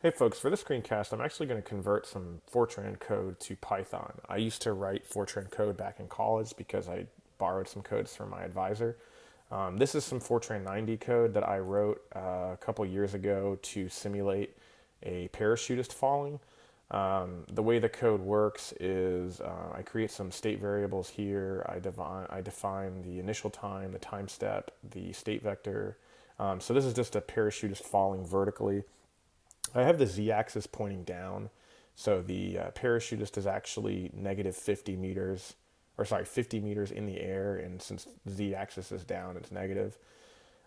Hey folks, for this screencast, I'm actually going to convert some Fortran code to Python. I used to write Fortran code back in college because I borrowed some codes from my advisor. This is some Fortran 90 code that I wrote a couple years ago to simulate a parachutist falling. The way the code works is I create some state variables here. I define the initial time, the time step, the state vector. So this is just a parachutist falling vertically. I have the z-axis pointing down, so the parachutist is actually negative 50 meters, or sorry, 50 meters in the air, and since the z-axis is down, it's negative.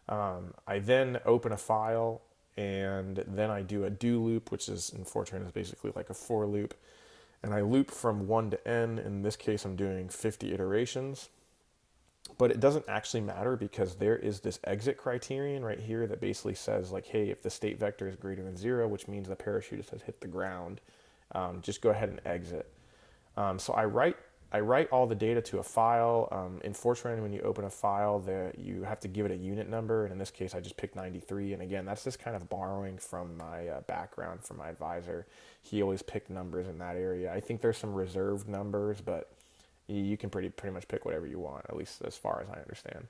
I then open a file, and then I do a do loop, which is in Fortran is basically like a for loop, and I loop from 1 to n. In this case, I'm doing 50 iterations. But it doesn't actually matter because there is this exit criterion right here that basically says like, hey, if the state vector is greater than 0, which means the parachutist has hit the ground, just go ahead and exit. So I write all the data to a file. In Fortran, when you open a file, you have to give it a unit number, and in this case, I just picked 93. And again, that's just kind of borrowing from my background from my advisor. He always picked numbers in that area. I think there's some reserved numbers, but you can pretty much pick whatever you want, at least as far as I understand.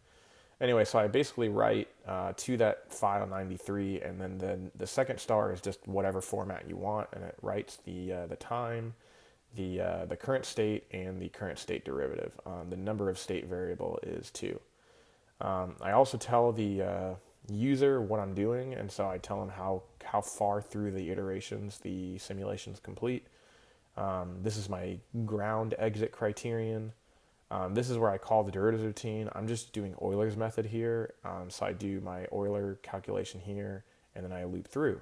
Anyway, so I basically write to that file 93, and then the second star is just whatever format you want, and it writes the time, the current state, and the current state derivative. The number of state variable is 2. I also tell the user what I'm doing, and so I tell them how far through the iterations the simulation is complete. This is my ground exit criterion. This is where I call the derivatives routine. I'm just doing Euler's method here. So I do my Euler calculation here, and then I loop through.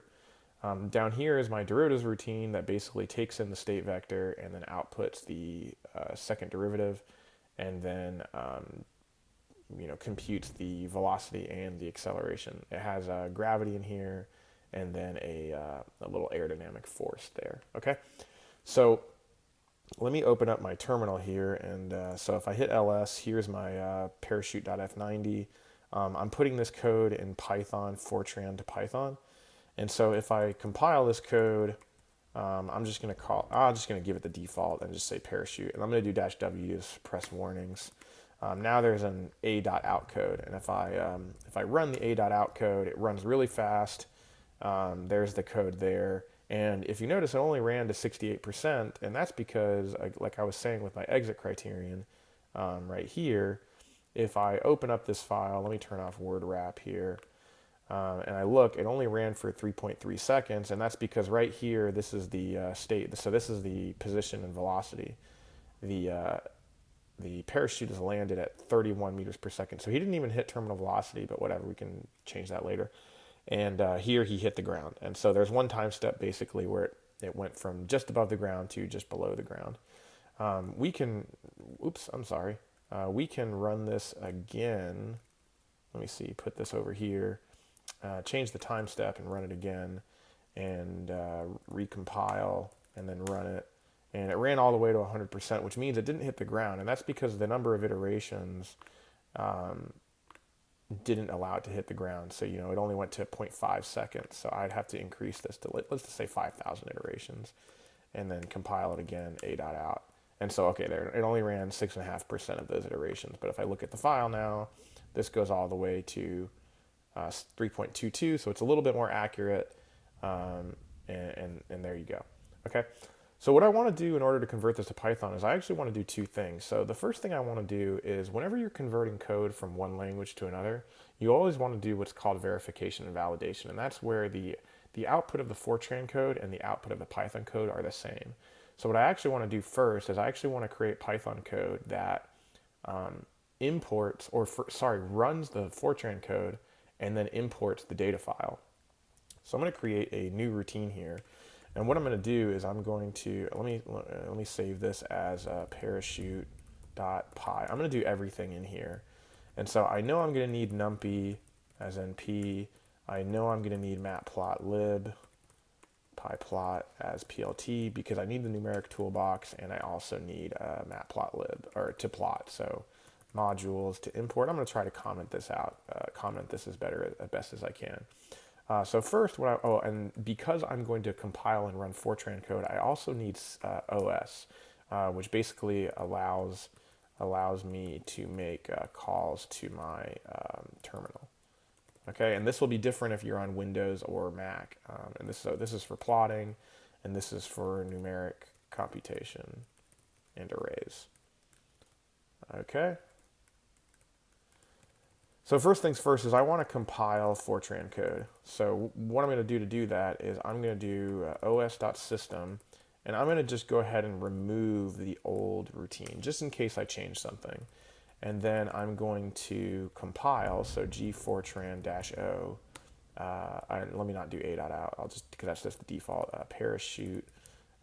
Down here is my derivatives routine that basically takes in the state vector and then outputs the second derivative, and then computes the velocity and the acceleration. It has gravity in here, and then a little aerodynamic force there. Okay. So let me open up my terminal here, and so if I hit ls, here's my parachute.f90. I'm putting this code in Python, Fortran to Python, and so if I compile this code, I'm just going to give it the default and just say parachute, and I'm going to do -w to suppress warnings. Now there's an a.out code, and if I run the a.out code, it runs really fast. There's the code there. And if you notice, it only ran to 68%, and that's because, like I was saying with my exit criterion right here, if I open up this file, let me turn off word wrap here, and I look, it only ran for 3.3 seconds, and that's because right here, this is the state, so this is the position and velocity. The parachute is landed at 31 meters per second, so he didn't even hit terminal velocity, but whatever, we can change that later. And here he hit the ground. And so there's one time step basically where it went from just above the ground to just below the ground. We can run this again. Let me see, put this over here, change the time step and run it again, and recompile and then run it. And it ran all the way to 100%, which means it didn't hit the ground. And that's because the number of iterations didn't allow it to hit the ground. So, it only went to 0.5 seconds. So I'd have to increase this to, let's just say 5,000 iterations, and then compile it again, a.out. And so, okay, there, it only ran 6.5% of those iterations. But if I look at the file now, this goes all the way to 3.22. So it's a little bit more accurate. And there you go. Okay. So what I want to do in order to convert this to Python is I actually want to do two things. So the first thing I want to do is whenever you're converting code from one language to another, you always want to do what's called verification and validation. And that's where the output of the Fortran code and the output of the Python code are the same. So what I actually want to do first is I actually want to create Python code that runs the Fortran code and then imports the data file. So I'm going to create a new routine here. And what I'm going to do is I'm going to, let me save this as parachute.py. I'm going to do everything in here. And so I know I'm going to need numpy as np. I know I'm going to need matplotlib, pyplot as plt, because I need the numeric toolbox, and I also need matplotlib, or to plot. So modules to import. I'm going to try to comment this out. Comment this as best as I can. So first, and because I'm going to compile and run Fortran code, I also need OS, which basically allows me to make calls to my terminal. Okay, and this will be different if you're on Windows or Mac. And this is for plotting, and this is for numeric computation and arrays. Okay. So first things first is I want to compile Fortran code. So what I'm going to do that is I'm going to do os.system, and I'm going to just go ahead and remove the old routine just in case I change something. And then I'm going to compile, so gfortran-o, let me not do a.out, I'll just, because that's just the default, parachute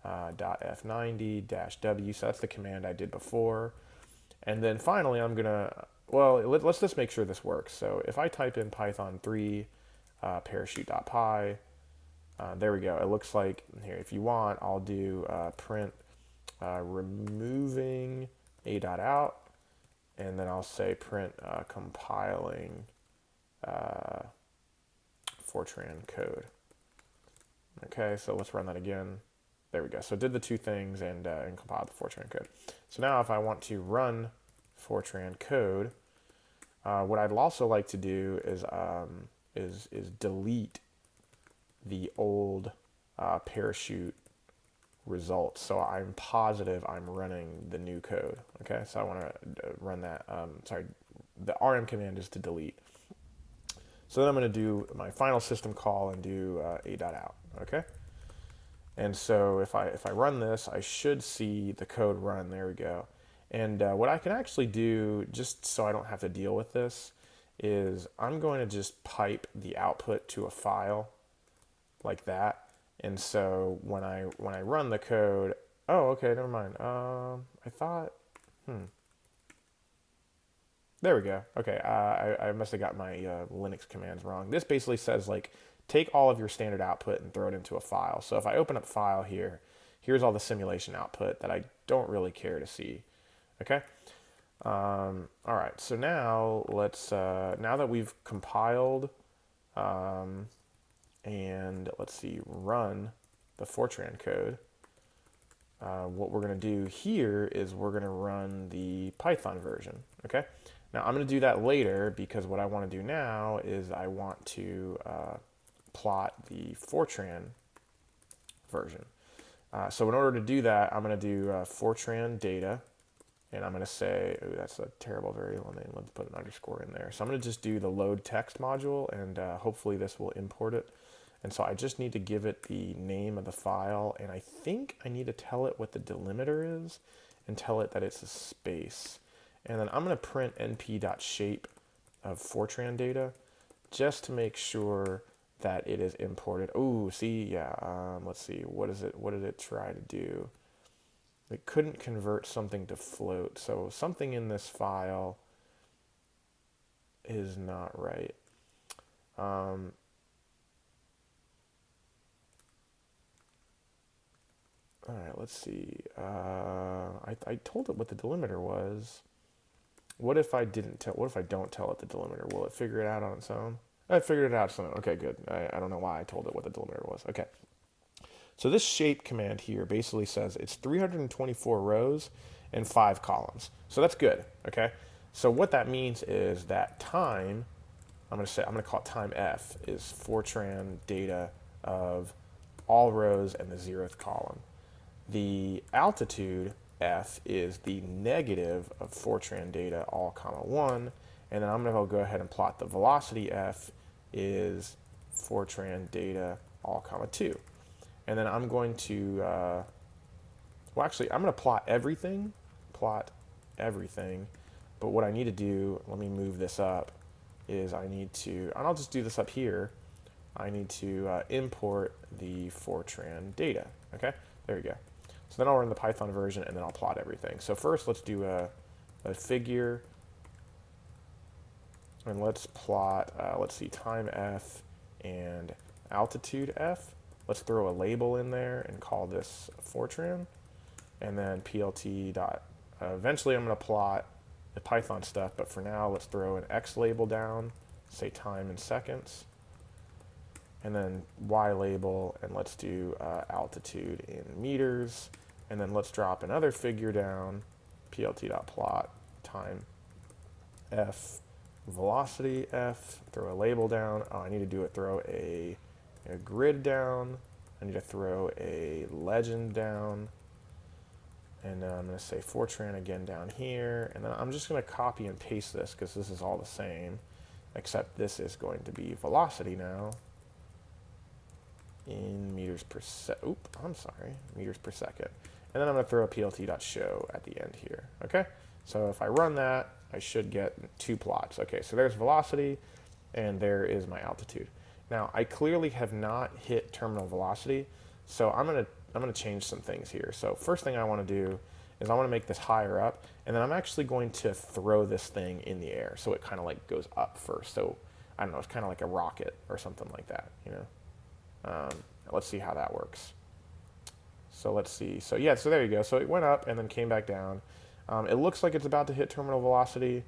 .f90-w, so that's the command I did before. And then finally I'm gonna, let's just make sure this works. So if I type in Python3 parachute.py, there we go. It looks like here, if you want, I'll do print removing a.out, and then I'll say print compiling Fortran code. Okay, so let's run that again. There we go. So it did the two things and compiled the Fortran code. So now if I want to run Fortran code, what I'd also like to do is delete the old parachute results. So I'm positive I'm running the new code. Okay, so I want to run that. The rm command is to delete. So then I'm going to do my final system call and do a.out. Okay. And so if I run this, I should see the code run. There we go. And what I can actually do, just so I don't have to deal with this, is I'm going to just pipe the output to a file like that. And so when I run the code, oh, okay, never mind. I thought, there we go. Okay, I must have got my Linux commands wrong. This basically says, like, take all of your standard output and throw it into a file. So if I open up file here, here's all the simulation output that I don't really care to see. Okay. All right. So now let's now that we've compiled and let's see, run the Fortran code. What we're going to do here is we're going to run the Python version. Okay. Now I'm going to do that later because what I want to do now is I want to plot the Fortran version. So in order to do that, I'm going to do Fortran data, and I'm going to say, ooh, that's a terrible variable name. Let's put an underscore in there. So I'm going to just do the load text module, and hopefully this will import it. And so I just need to give it the name of the file, and I think I need to tell it what the delimiter is and tell it that it's a space. And then I'm going to print np.shape of Fortran data just to make sure that it is imported. Oh, see, yeah, let's see, what did it try to do? It couldn't convert something to float, so something in this file is not right. All right, let's see. I told it what the delimiter was. What if I didn't tell? What if I don't tell it the delimiter? Will it figure it out on its own? I figured it out. So okay, good. I don't know why I told it what the delimiter was. Okay. So this shape command here basically says it's 324 rows and 5 columns. So that's good. Okay. So what that means is that time, I'm going to call it time F, is Fortran data of all rows and the 0th column. The altitude F is the negative of Fortran data all comma 1, and then I'm going to go ahead and plot the velocity F is Fortran data all comma 2. And then I'm going to, I'm going to plot everything, but what I need to do, let me move this up, is I need to, and I'll just do this up here, I need to import the Fortran data, okay? There we go. So then I'll run the Python version and then I'll plot everything. So first let's do a figure, and let's plot, let's see, time F and altitude F. Let's throw a label in there and call this Fortran, and then plt dot, eventually I'm going to plot the Python stuff, but for now let's throw an X label down, say time in seconds. and then Y label, and let's do altitude in meters, and then let's drop another figure down, plt.plot time f, velocity f, throw a label down. Oh, I need to do it, throw a grid down. I need to throw a legend down. And I'm going to say Fortran again down here. And then I'm just going to copy and paste this because this is all the same, except this is going to be velocity now in meters per second. Oop, I'm sorry, meters per second. And then I'm going to throw a plt.show at the end here. Okay, so if I run that, I should get 2 plots. Okay, so there's velocity, and there is my altitude. Now, I clearly have not hit terminal velocity, so I'm gonna change some things here. So first thing I want to do is I want to make this higher up, and then I'm actually going to throw this thing in the air, so it kind of like goes up first. So I don't know, it's kind of like a rocket or something like that, you know. Let's see how that works. So let's see. So yeah, so there you go. So it went up and then came back down. It looks like it's about to hit terminal velocity,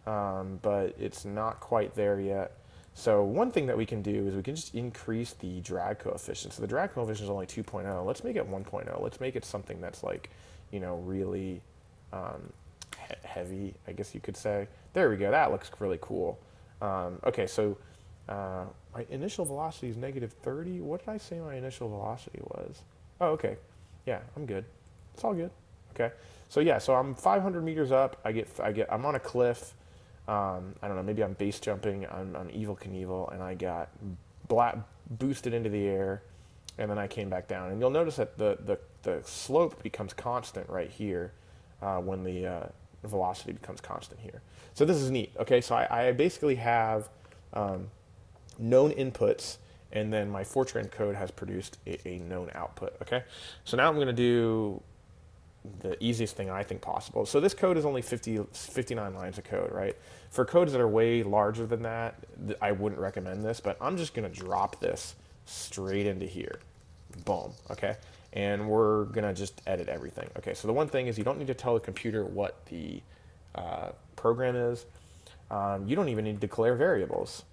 but it's not quite there yet. So one thing that we can do is we can just increase the drag coefficient. So the drag coefficient is only 2.0. Let's make it 1.0. Let's make it something that's like, you know, really heavy, I guess you could say. There we go. That looks really cool. Okay, so my initial velocity is -30. What did I say my initial velocity was? Oh, okay. Yeah, I'm good. It's all good. Okay. So yeah, so I'm 500 meters up. I'm on a cliff. I don't know, maybe I'm base jumping, I'm Evel Knievel, and I got boosted into the air, and then I came back down. And you'll notice that the slope becomes constant right here when the velocity becomes constant here. So this is neat. Okay, so I basically have known inputs, and then my Fortran code has produced a known output. Okay, so now I'm going to do the easiest thing I think possible. So this code is only 59 lines of code, right? For codes that are way larger than that, I wouldn't recommend this, but I'm just going to drop this straight into here. Boom, okay? And we're going to just edit everything. Okay, so the one thing is you don't need to tell the computer what the program is. You don't even need to declare variables.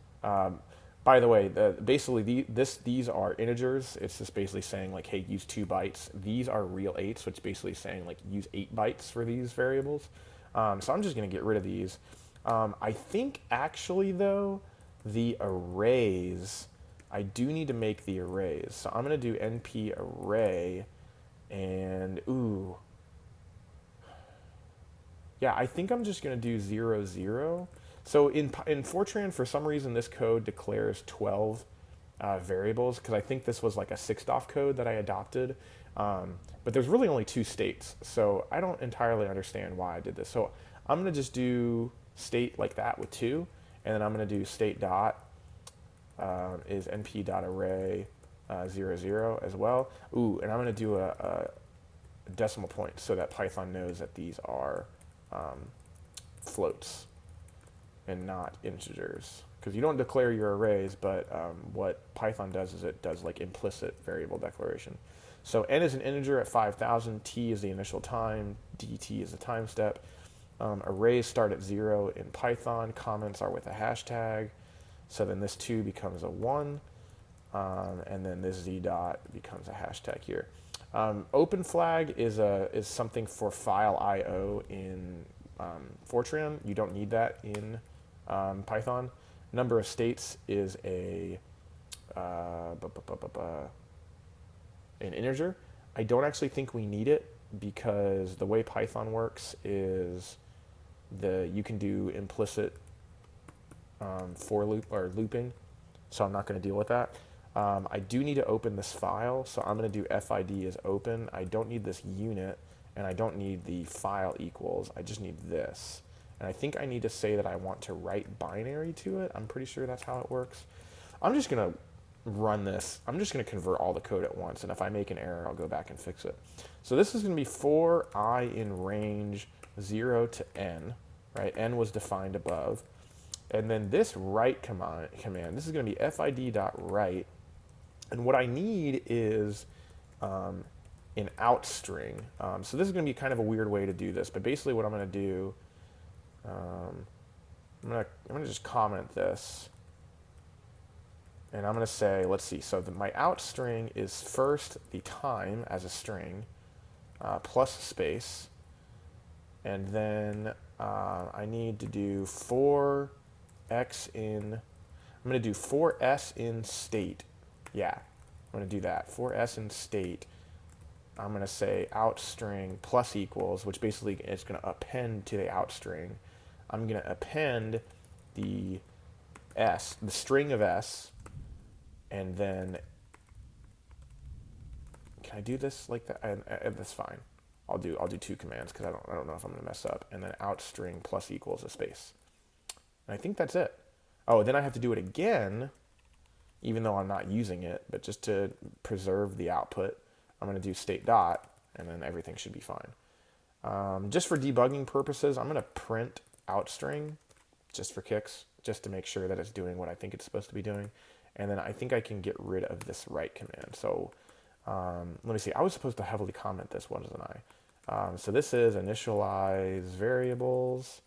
By the way, basically these are integers. It's just basically saying like, hey, use 2 bytes. These are real 8s, so it's basically saying like use 8 bytes for these variables. So I'm just going to get rid of these. I think actually though, the arrays, I do need to make the arrays. So I'm going to do np array, and ooh, yeah, I think I'm just going to do 0, 0. So in Fortran, for some reason, this code declares 12 variables, because I think this was like a 6DOF code that I adopted. But there's really only 2 states, so I don't entirely understand why I did this. So I'm going to just do state like that with 2, and then I'm going to do state dot is np.array 0, 0 as well. Ooh, and I'm going to do a decimal point so that Python knows that these are floats and not integers, because you don't declare your arrays, but what Python does is it does like implicit variable declaration. So n is an integer at 5,000, t is the initial time, dt is the time step. Arrays start at 0 in Python, comments are with a hashtag, so then this 2 becomes a 1, and then this z dot becomes a hashtag here. Open flag is something for file IO in Fortran. You don't need that in Python. Number of states is an integer. I don't actually think we need it, because the way Python works is you can do implicit for loop or looping, so I'm not going to deal with that. I do need to open this file, so I'm going to do FID as open. I don't need this unit, and I don't need the file equals. I just need this. And I think I need to say that I want to write binary to it. I'm pretty sure that's how it works. I'm just going to run this. I'm just going to convert all the code at once, and if I make an error, I'll go back and fix it. So this is going to be for I in range 0 to n, right? N was defined above. And then this write command, this is going to be fid.write. And what I need is an out string. So this is going to be kind of a weird way to do this, but basically what I'm going to do, I'm going to just comment this, And I'm going to say, let's see, so my out string is first the time as a string plus space, and then I need to do 4x in, I'm going to do 4s in state. Yeah, I'm going to do that. 4s in state. I'm going to say out string plus equals, which basically is going to append to the out string. I'm going to append the s, the string of s, and then can I do this like that? That's fine. I'll do 2 commands because I don't know if I'm gonna mess up. And then out string plus equals a space. And I think that's it. Oh, then I have to do it again, even though I'm not using it, but just to preserve the output, I'm gonna do state dot, and then everything should be fine. Just for debugging purposes, I'm gonna print out string, just for kicks, just to make sure that it's doing what I think it's supposed to be doing. And then I think I can get rid of this write command. So let me see. I was supposed to heavily comment this, wasn't I? So this is initialize variables.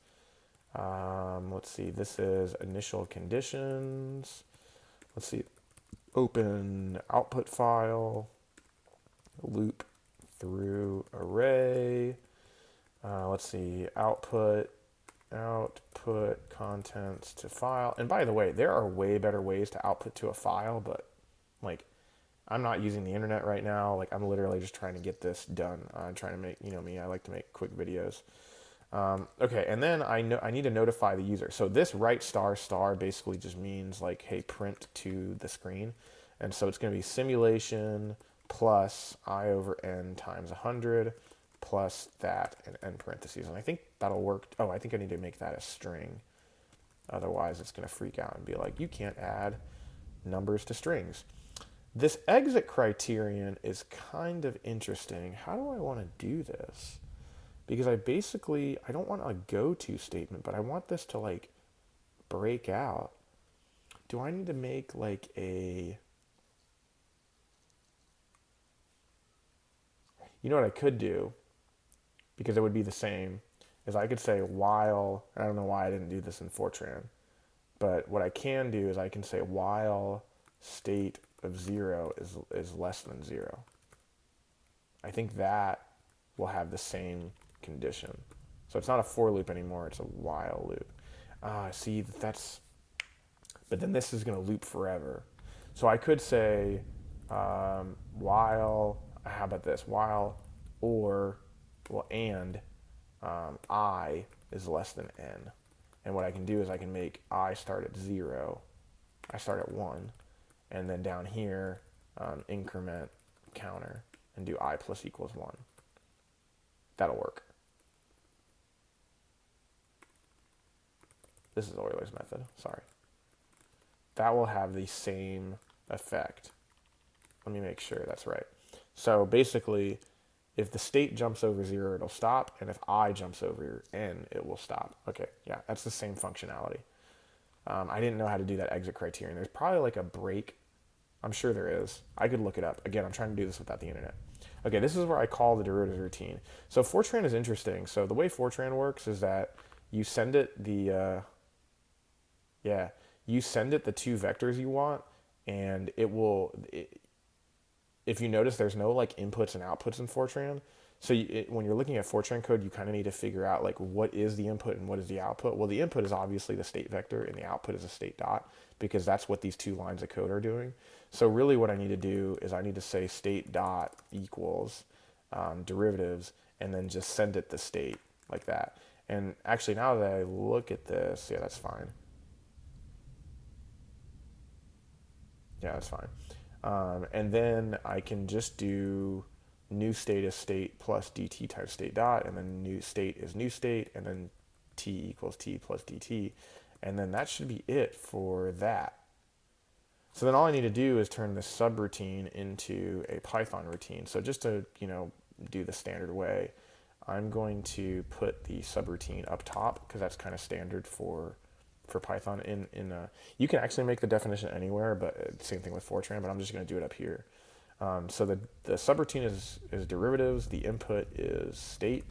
Let's see. This is initial conditions. Let's see. Open output file. Loop through array. Let's see. Output contents to file. And by the way, there are way better ways to output to a file, but like, I'm not using the internet right now. Like, I'm literally just trying to get this done. I'm trying to make, you know me, I like to make quick videos. Okay, and then I need to notify the user. So this write star basically just means like, hey, print to the screen. And so it's going to be simulation plus I over n times 100 plus that and end parentheses. And I think that'll work. Oh, I think I need to make that a string. Otherwise, it's going to freak out and be like, you can't add numbers to strings. This exit criterion is kind of interesting. How do I want to do this? Because I don't want a go-to statement, but I want this to like break out. Do I need to make like you know what I could do, because it would be the same, is I could say while, I don't know why I didn't do this in Fortran, but what I can do is I can say while state of 0 is less than 0. I think that will have the same condition. So it's not a for loop anymore, it's a while loop. See, but then this is going to loop forever. So I could say while, how about this? While and I is less than n. And what I can do is I can make I start at 0, I start at 1, and then down here, increment counter and do I plus equals 1. That'll work. This is Euler's method, sorry. That will have the same effect. Let me make sure that's right. So basically, if the state jumps over 0, it'll stop, and if I jumps over n, it will stop. Okay, yeah, that's the same functionality. I didn't know how to do that exit criterion. There's probably like a break. I'm sure there is. I could look it up. Again, I'm trying to do this without the internet. Okay, this is where I call the derivatives routine. So Fortran is interesting. So the way Fortran works is that you send it the 2 vectors you want, and if you notice, there's no like inputs and outputs in Fortran. So when you're looking at Fortran code, you kind of need to figure out like what is the input and what is the output. Well, the input is obviously the state vector, and the output is a state dot, because that's what these 2 lines of code are doing. So really what I need to do is I need to say state dot equals derivatives, and then just send it the state like that. And actually, now that I look at this, yeah, that's fine. Yeah, that's fine. And then I can just do new state is state plus dt times state dot, and then new state is new state, and then t equals t plus dt. And then that should be it for that. So then all I need to do is turn this subroutine into a Python routine. So just to, do the standard way, I'm going to put the subroutine up top, because that's kind of standard for Python. You can actually make the definition anywhere, but same thing with Fortran, but I'm just going to do it up here. So the subroutine is derivatives, the input is state.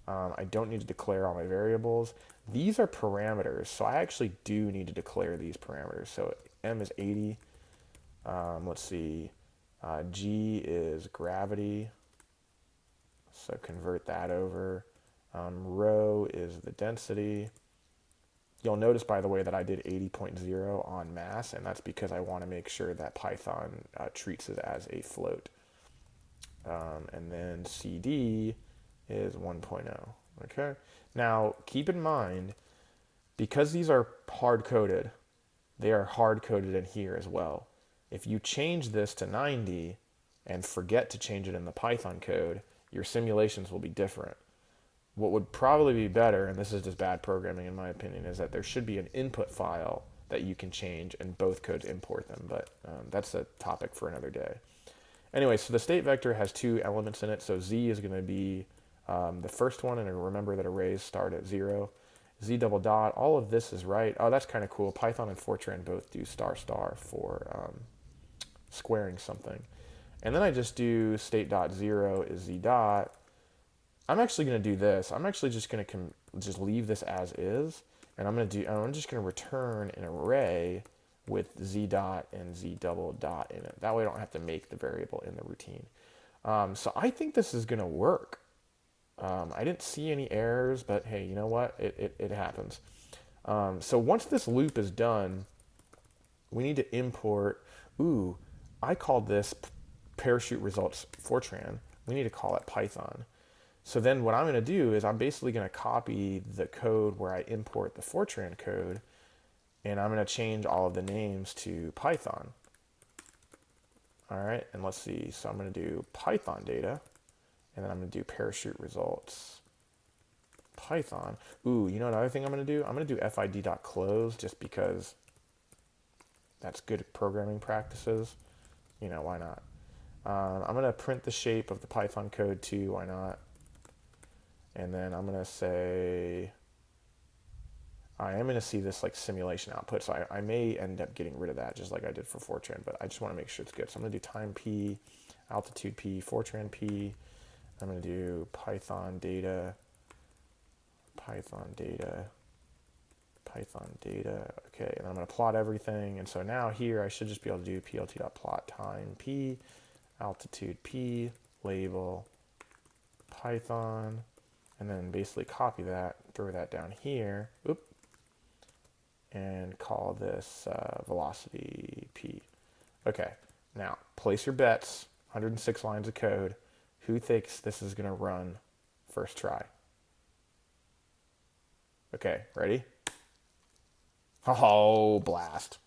I don't need to declare all my variables. These are parameters, so I actually do need to declare these parameters. So m is 80, Let's see. G is gravity, so convert that over. Rho is the density. You'll notice, by the way, that I did 80.0 on mass, and that's because I want to make sure that Python treats it as a float. And then CD is 1.0. Okay. Now, keep in mind, because these are hard-coded, they are hard-coded in here as well. If you change this to 90 and forget to change it in the Python code, your simulations will be different. What would probably be better, and this is just bad programming in my opinion, is that there should be an input file that you can change and both codes import them, but that's a topic for another day. Anyway, so the state vector has two elements in it, so Z is going to be the first one, and remember that arrays start at 0. Z double dot, all of this is right. Oh, that's kind of cool. Python and Fortran both do star star for squaring something. And then I just do state dot 0 is Z dot. I'm actually going to do this. I'm actually just going to just leave this as is, and I'm just going to return an array with Z dot and Z double dot in it. That way I don't have to make the variable in the routine. So I think this is going to work. I didn't see any errors, but hey, you know what? It happens. So once this loop is done, we need to import, I called this parachute results Fortran. We need to call it Python. So then what I'm going to do is I'm basically going to copy the code where I import the Fortran code, and I'm going to change all of the names to Python. All right, and let's see. So I'm going to do Python data, and then I'm going to do parachute results Python. You know another thing I'm going to do? I'm going to do fid.close just because that's good programming practices. You know, why not? I'm going to print the shape of the Python code too. Why not? And then I'm going to say, I am going to see this like simulation output. So I may end up getting rid of that just like I did for Fortran, but I just want to make sure it's good. So I'm going to do time P, altitude P, Fortran P. I'm going to do Python data. Okay, and I'm going to plot everything. And so now here I should just be able to do plt.plot time P, altitude P, label Python, and then basically copy that, throw that down here, and call this velocity P. Okay, now place your bets, 106 lines of code. Who thinks this is going to run first try? Okay, ready? Oh, blast.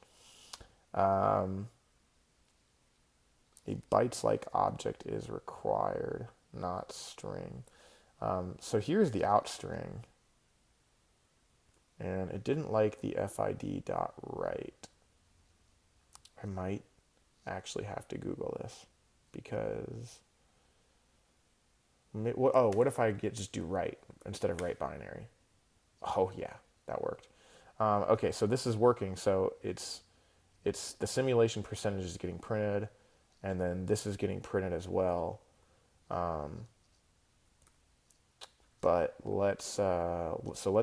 A bytes-like object is required, not string. So here's the out string. And it didn't like the fid.write. I might actually have to Google this because... what if I just do write instead of write binary? Oh yeah, that worked. Okay, so this is working. So it's the simulation percentage is getting printed, and then this is getting printed as well. But let's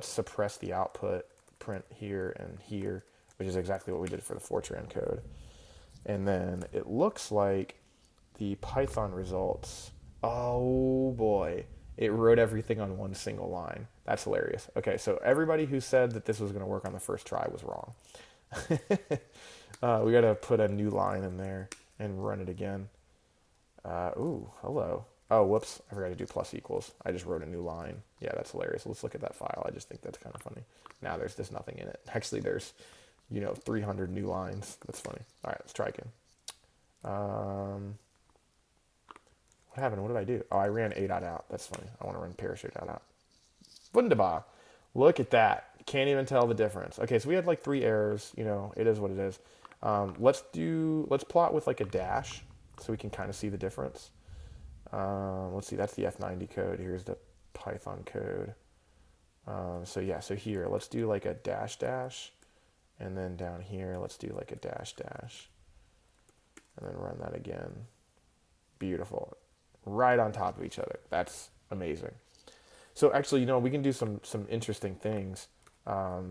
suppress the output print here and here, which is exactly what we did for the Fortran code. And then it looks like the Python results. Oh boy, it wrote everything on one single line. That's hilarious. Okay, so everybody who said that this was going to work on the first try was wrong. We got to put a new line in there and run it again. Hello. Oh, whoops, I forgot to do plus equals. I just wrote a new line. Yeah, that's hilarious. Let's look at that file. I just think that's kind of funny. Now there's just nothing in it. Actually, there's, 300 new lines. That's funny. All right, let's try again. What happened? What did I do? Oh, I ran a.out. That's funny. I want to run parachute.out. Wunderbar. Look at that. Can't even tell the difference. Okay, so we had like 3 errors. It is what it is. Let's plot with like a dash so we can kind of see the difference. Let's see, that's the F90 code. Here's the Python code. So here, let's do like a dash dash. And then down here, let's do like a dash dash. And then run that again. Beautiful. Right on top of each other. That's amazing. So actually, we can do some interesting things. How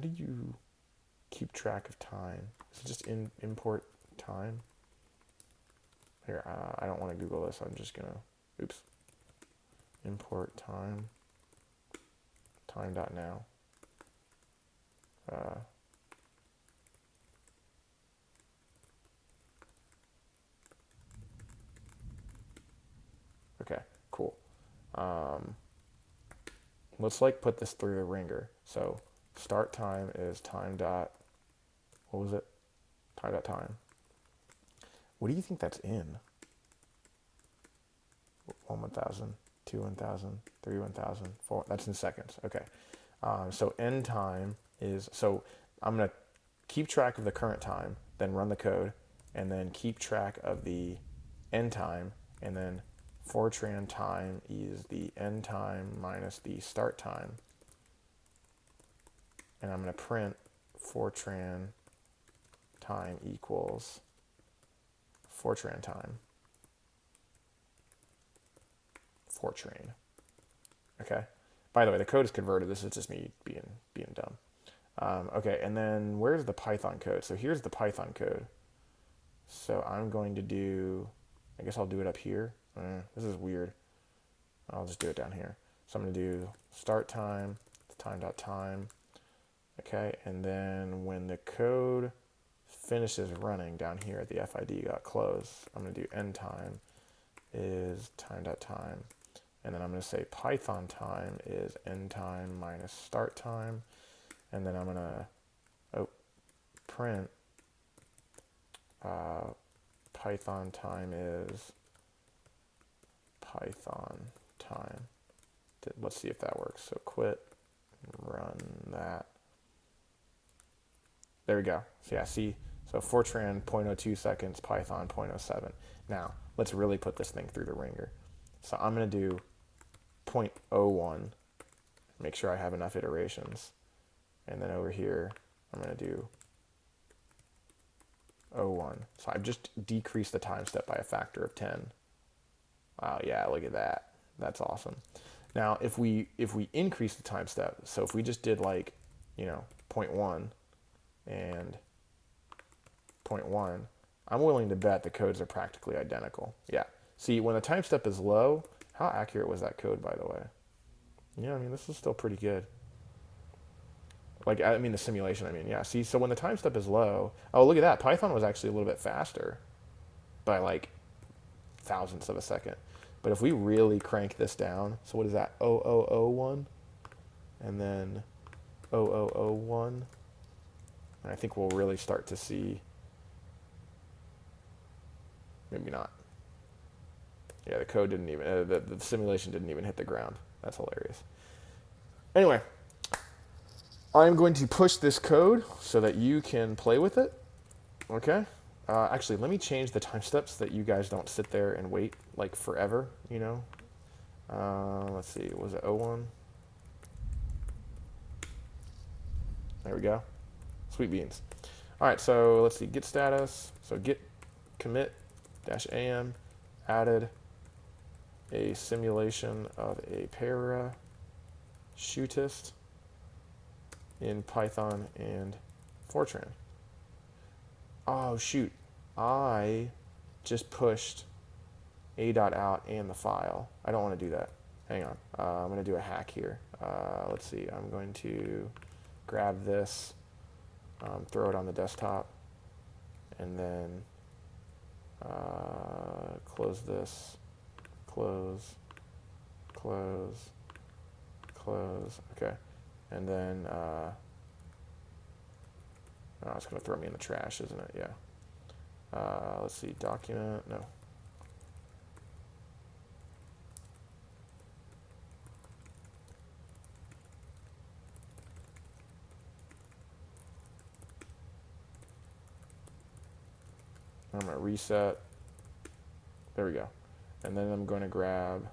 do you... keep track of time. Is it just import time? Here, I don't want to Google this. I'm just gonna, oops. Import time. Time.now. Okay, cool. Let's like put this through the ringer. So start time is time dot, what was it? Time dot time. What do you think that's in? 1 1000, 2 1000, 3 1000, 4, that's in seconds. Okay. So end time is, so I'm going to keep track of the current time, then run the code, and then keep track of the end time, and then Fortran time is the end time minus the start time. And I'm going to print Fortran time equals Fortran time. Fortran. Okay. By the way, the code is converted. This is just me being dumb. Okay, and then where's the Python code? So here's the Python code. So I'm going to do, I guess I'll do it up here. This is weird. I'll just do it down here. So I'm going to do start time, time.time. Okay, and then when the code finishes running down here at the FID.close, I'm going to do end time is time.time. And then I'm going to say Python time is end time minus start time. And then I'm going to print Python time is Python time. Let's see if that works. So quit, run that. There we go. So yeah, see, so Fortran 0.02 seconds, Python 0.07. Now, let's really put this thing through the ringer. So I'm going to do 0.01, make sure I have enough iterations. And then over here, I'm going to do 0.01. So I've just decreased the time step by a factor of 10. Wow, yeah, look at that. That's awesome. Now, if we increase the time step, so if we just did like, 0.1 and 0.1, I'm willing to bet the codes are practically identical. Yeah. See, when the time step is low, how accurate was that code, by the way? Yeah, I mean, this is still pretty good. Like, I mean, the simulation, yeah. See, so when the time step is low, oh, look at that. Python was actually a little bit faster by like thousandths of a second. But if we really crank this down, so what is that? 0.0001 and then 0.001. And I think we'll really start to see, maybe not. Yeah, the code didn't even, the simulation didn't even hit the ground. That's hilarious. Anyway, I'm going to push this code so that you can play with it. Okay? Actually, let me change the time steps so that you guys don't sit there and wait like forever, Let's see, was it 01? There we go. Sweet beans. All right, so let's see, git status. So git commit -am added a simulation of a parachutist in Python and Fortran. Oh, shoot. I just pushed a.out and the file. I don't want to do that. Hang on. I'm going to do a hack here. Let's see. I'm going to grab this, throw it on the desktop, and then close this, close. Okay. And then, oh, it's going to throw me in the trash, isn't it? Yeah. Let's see, document, no. I'm going to reset. There we go. And then I'm going to grab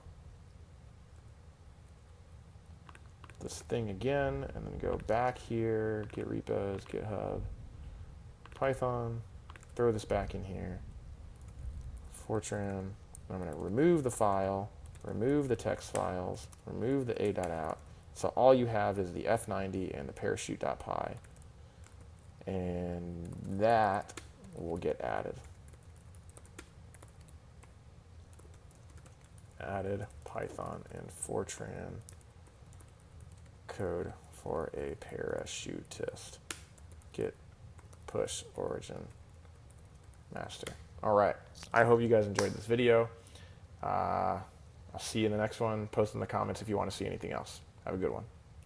this thing again, and then go back here, git repos, GitHub, Python, throw this back in here, Fortran. I'm going to remove the file, remove the text files, remove the a.out. So all you have is the F90 and the parachute.py. and that will get added. Added Python and Fortran code for a parachute test. Git push origin master. All right. I hope you guys enjoyed this video. I'll see you in the next one. Post in the comments if you want to see anything else. Have a good one.